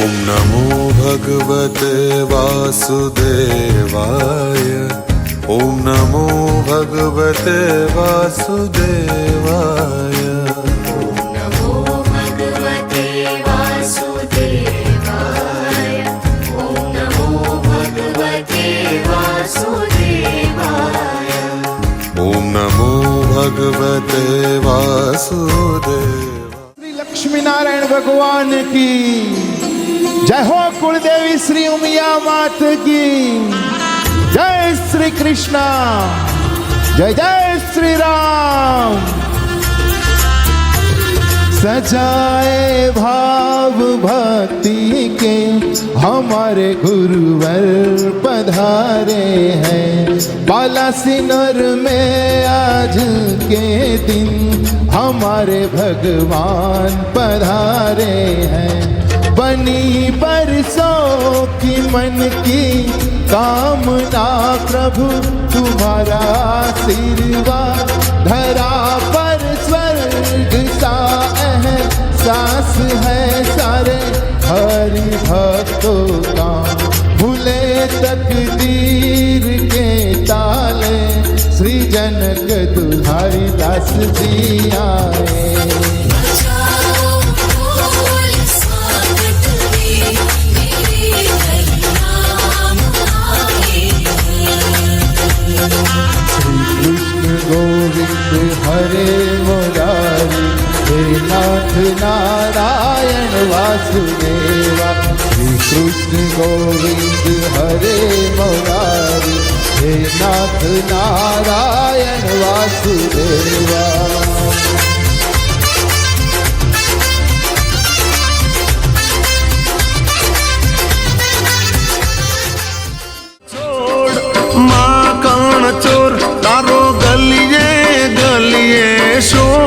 ॐ नमो भगवते वासुदेवाय। ॐ नमो भगवते वासुदेवाय। भगवते वासुदेव। श्री लक्ष्मी नारायण भगवान की जय हो। कुलदेवी श्री उमिया मात की जय। श्री कृष्णा जय जय श्री राम। सजाए भाव भक्ति के हमारे गुरुवर पधारे हैं। बालासिनोर में आज के दिन हमारे भगवान पधारे हैं। बनी बरसों की मन की कामना प्रभु तुम्हारा आशीर्वाद। धरा पर स्वर्ग सा सास है सारे हरि भक्तों का। भूले तकदीर के ताले श्री जनक दुल्हारी दास जी आए। गोविंद हरे मुरारी हे नाथ नारायण वासुदेवा। श्री कृष्ण गोविंद हरे मुरारी हे नाथ नारायण वासुदेवा। चोर तारो गलिए गलिए शोर।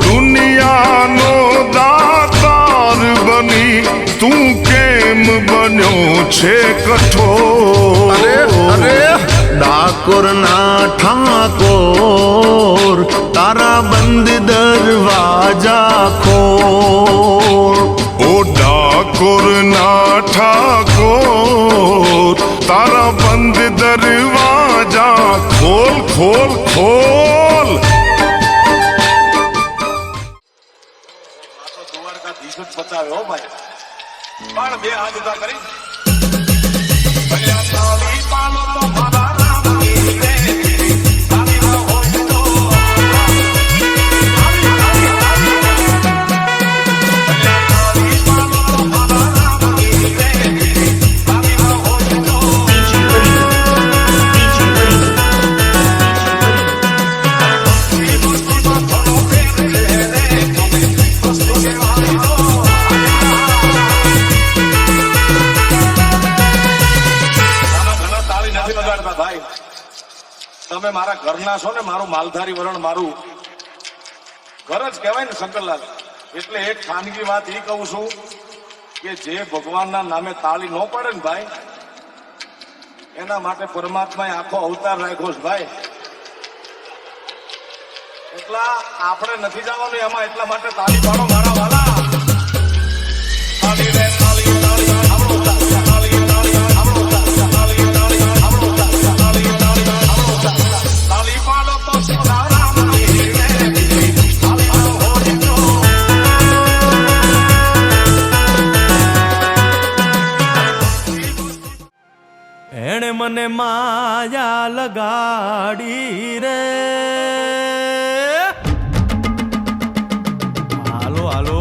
दुनिया नो दातार बनी तू केम बन्यो छे कठोर। अरे अरे डाकोर ना ठाकोर तारा बंद दरवाजा खोर। ओ डाकोर ना ठाकोर तारा बंद दरवाजा खोल खोल खोल। બતાવ્યો હો ભાઈ પણ બે હાથ ઉભા કરી તમે મારા ઘરના છો ને, મારું માલધારી વરણ મારું ઘર જ કહેવાય ને શંકરલાલ. એટલે એક ખાનગી વાત એ કહું છું કે જે ભગવાનના નામે તાળી ન પડે ને ભાઈ, એના માટે પરમાત્માએ આખો અવતાર રાખ્યો છે ભાઈ. એટલા આપણે નથી જવાનું એમાં, એટલા માટે તાળી પાડો મારા વાલા. તાળી રે તાળી તાળી આપણો તાળી તાળી તાળી આપણો તાળી તાળી તાળી આપણો તાળી તાળી તાળી આપણો તાળી પાડો તો રામ તાળી રે તાળી હો જો. એણે મને માયા લગાડી રે. હાલો હાલો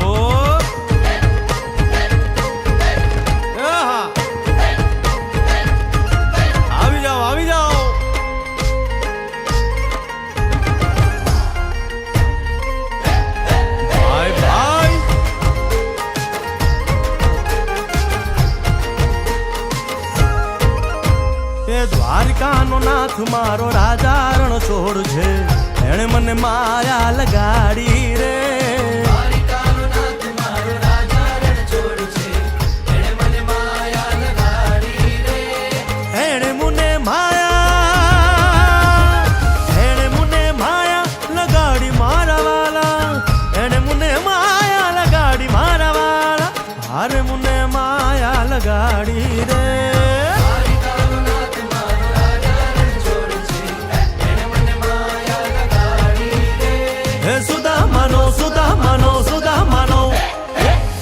આવી જાઓ આવી જાઓ. ભાઈ ભાઈ તે દ્વારકાનો નાથ મારો રાજા રણ છોડ છે. એણે મને માયા લગાડી રે. દ્વારકાનો નાથ મારો રાજા રણ છોડ છે. એણે મને માયા લગાડી રે. એણે મને માયા લગાડી મારા વાલા. એણે મને માયા લગાડી મારા વાલા. લગાડી રે. હે સુદામાનો સુદામાનો સુદામાનો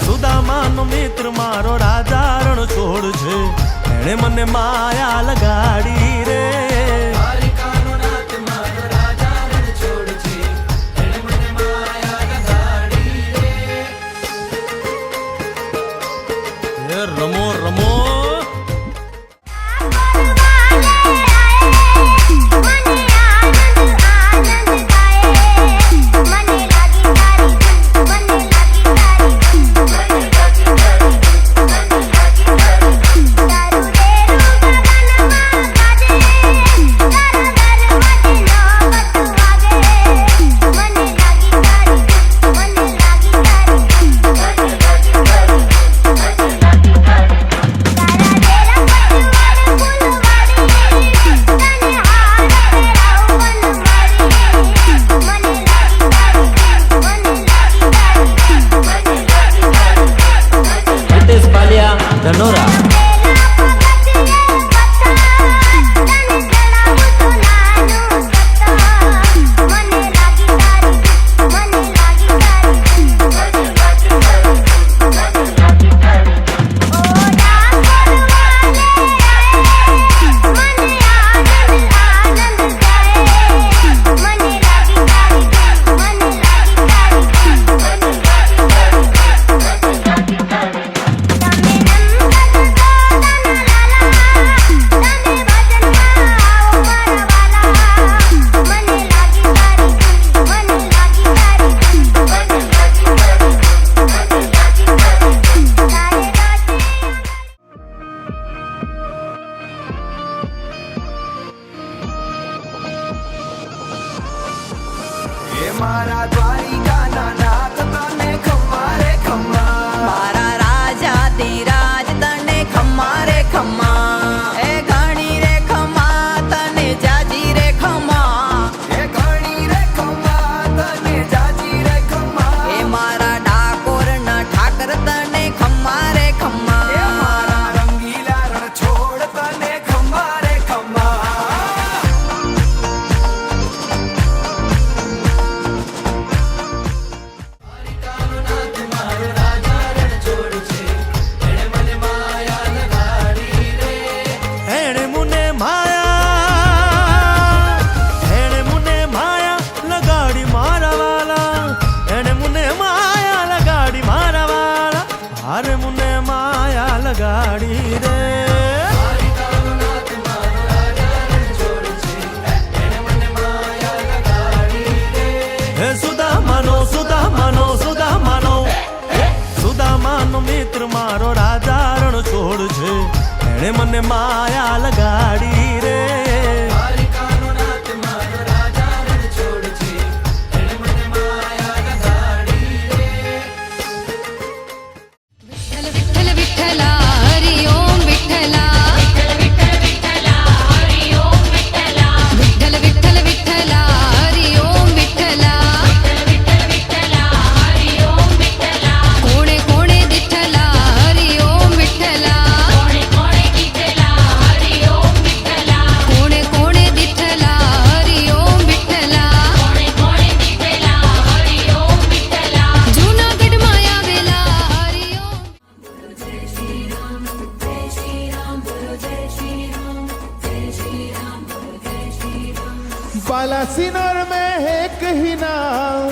સુદામાનો મિત્ર મારો રાજા રણ છોડ છે, એણે મને માયા લગાડી રે. હે રમો રમો ધનોરા. મારા દ્વારિકાના નાથ તને ખમ્મા રે ખમ્મા, મારા રાજા ધીરાજ તને ખમ્મા રે ખમ્મા. એ ઘણી રે ખમ્મા તને જાજી રે ખમ્મા, એ ઘણી રે ખમ્મા તને જાજી રે ખમ્મા. એ મારા ડાકોર ના ઠાકર તને ખમ્મા રે ખમ્મા. એ મારા રંગીલા રણ છોડ તને ખમ્મા રે ખમ્મા. એણે મુને માયા લગાડી મારા વાલા, એણે મુને માયા લગાડી મારા વાલા, હારે મુને માયા લગાડી રે. હે સુદામાનો સુદામાનો સુદામાનો સુદામાનો મિત્ર મારો રાજા રણ છોડ છે, એણે મને માયા લગાડી રે. विठ्ठल विठ्ठला हरि ओम विठ्ठला, विठ्ठल विठ्ठल विठ्ठला हरि ओम विठ्ठला, कोणे कोणे विठ्ठला हरि ओम विठ्ठला, कोणे कोणे विठ्ठला हरि ओम विठ्ठला, जूनागढ़ माया वेला हरि ओम. बालासिनोर में एक ही नाम,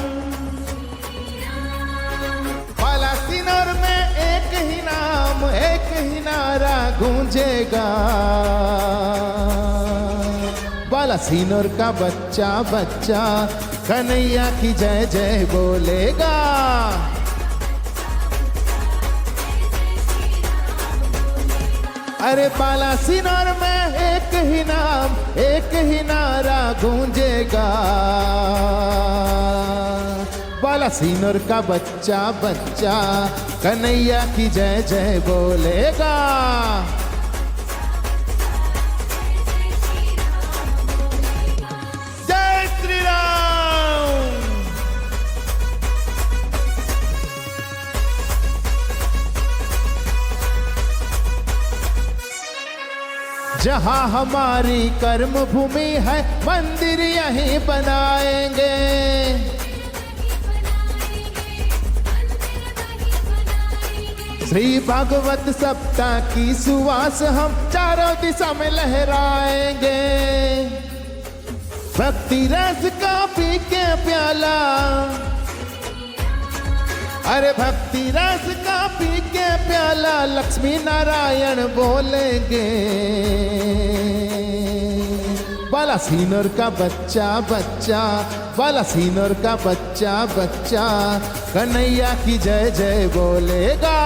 बालासिनोर में एक ही नाम, एक ही नारा गूंजेगा. बालासिनोर का बच्चा बच्चा कन्हैया की जय जय बोलेगा. अरे बालासिनोर में एक ही नाम, एक ही नारा गूंजेगा. बालासिनोर का बच्चा बच्चा कन्हैया की जय जय बोलेगा. जय श्री राम. जहाँ हमारी कर्म भूमि है मंदिर यहीं बनाएंगे। श्री भागवत सप्ताह की सुवास हम चारों दिशा में लहराएंगे। भक्ति रस का पी के प्याला, अरे भक्ति रस का पी के प्याला लक्ष्मी नारायण बोलेंगे। बाला सीनर का बच्चा बच्चा, बाला सीनर का बच्चा बच्चा कन्हैया की जय जय बोलेगा।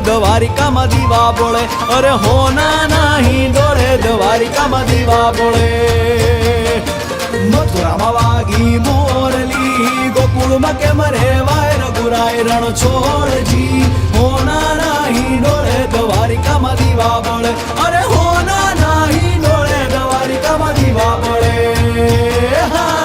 દ્વારિકામાં દીવા બોળે, અરે હોના નહીં ડોળે દ્વારિકામાં દીવા બોળે. મથુરામાં વાગી મોરલી, ગોકુળમાં કેમ રેવાય રઘુરાય રણ છોડજી. હોના નહીં ડોળે દ્વારિકામાં દીવા બોળે, અરે હોના નહીં ડોળે દ્વારિકામાં દીવા બોળે. હા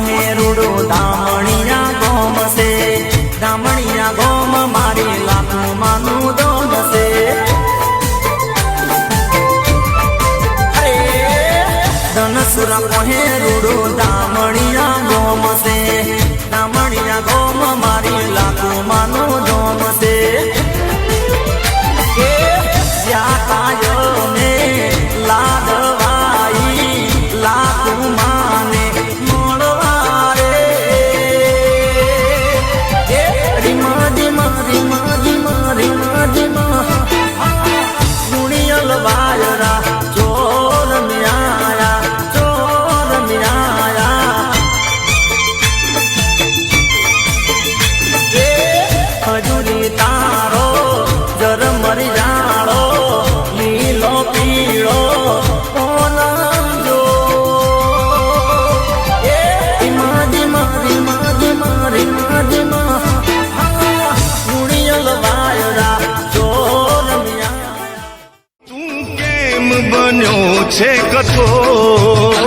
પહેરુડો દામણિયા ગોમ છે, દામણિયા ગોમ મારી લાખો માનું દોમ છે. ધનસુરા પહેરુડો દામણિયા ગોમ છે, દામણિયા ગોમ મારી લાખો માનું દોમ છે. જ્યાં કાયને લાદવાઈ લાખો માને વાયરા ચોર મ્યાયા, ચોર મ્યાયા. હજુરી તારો જર મરી જાળો, લીલો પીળો ઓનજો. મારી મારી મારી મારી મારી ગુણિયલ વાયરા ચોર મ્યાયા. બન્યો છે કઠોર,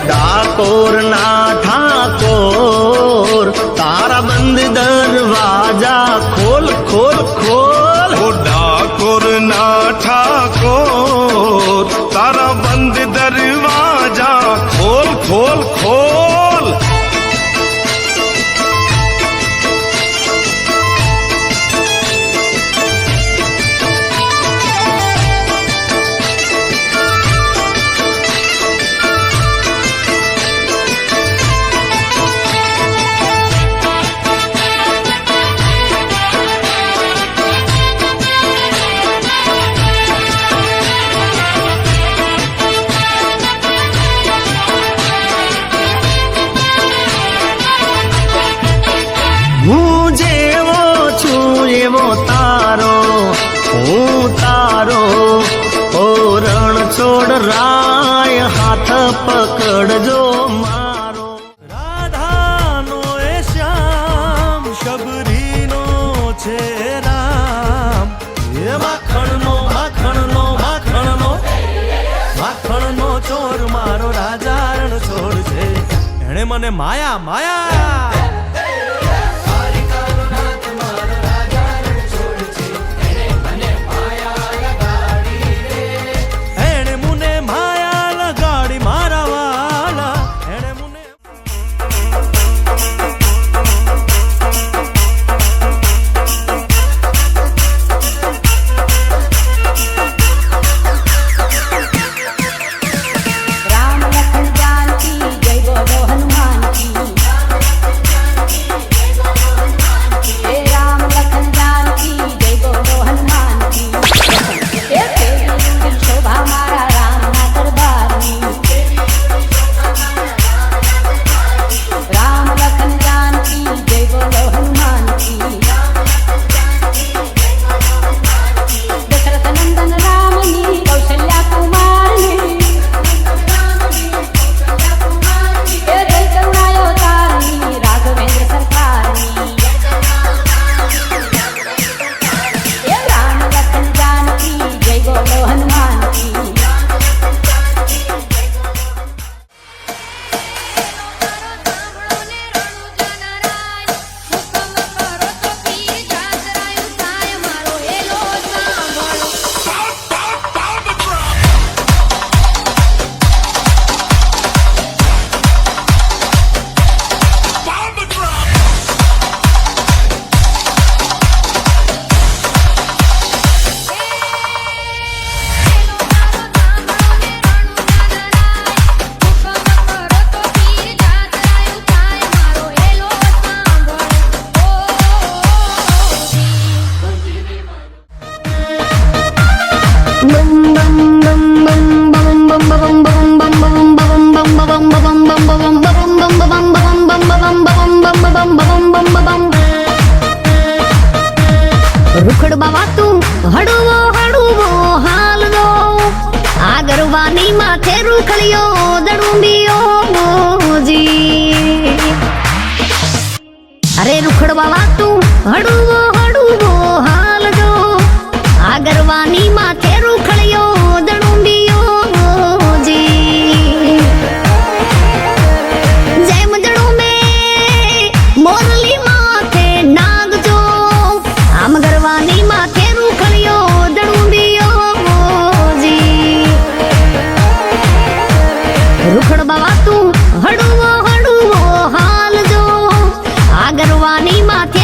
ડાકોર ના ઠાકોર, તારા બંધ દરવાજા ખોલ ખોલ ખોલ. ડાકોર ના ઠાકોર, તારા બંધ દરવાજા ખોલ ખોલ ખોલ. પકડજો મારો. રાધાનો એ શ્યામ શબરીનો છે રામ એ માખણનો માખણનો માખણનો માખણનો ચોર મારો રાજા રણછોડ છે એણે મને માયા માયા એણે મને માયા લગાડી મારા વાલા એણે મને राम लखन जानकी जय बोलो हनुमान की हे राम लखन जानकी जय बोलो हनुमान की हे तेरी शोभा मारा राम ना दरबारी राम लखन जानकी जय बोलो हनुमान की दशरथ नंदन रामनी कौशल्या कुमारनी हे जय करुणायो तारणी राघवेंद्र सरकारनी हे राम लखन जानकी जय बोलो हनुमान की રૂખડ બાવા તું હડવો હડવો હાલ દો આગરવાની માથે રૂખડિયો દડુંબીઓ મોજી અરે રૂખડ બાવા તું હડવો હડવો હાલ દો આગરવાની માથે રૂખડિયો દડુંબીઓ મોજી જેમ દડું મે મોરલી માથે નાગજો આમ ગરવાની માથે રૂખડિયો દડુંબીઓ મોજી રૂખડ બાવા તું હડવો હડવો હાલ જો આગરવાની માથે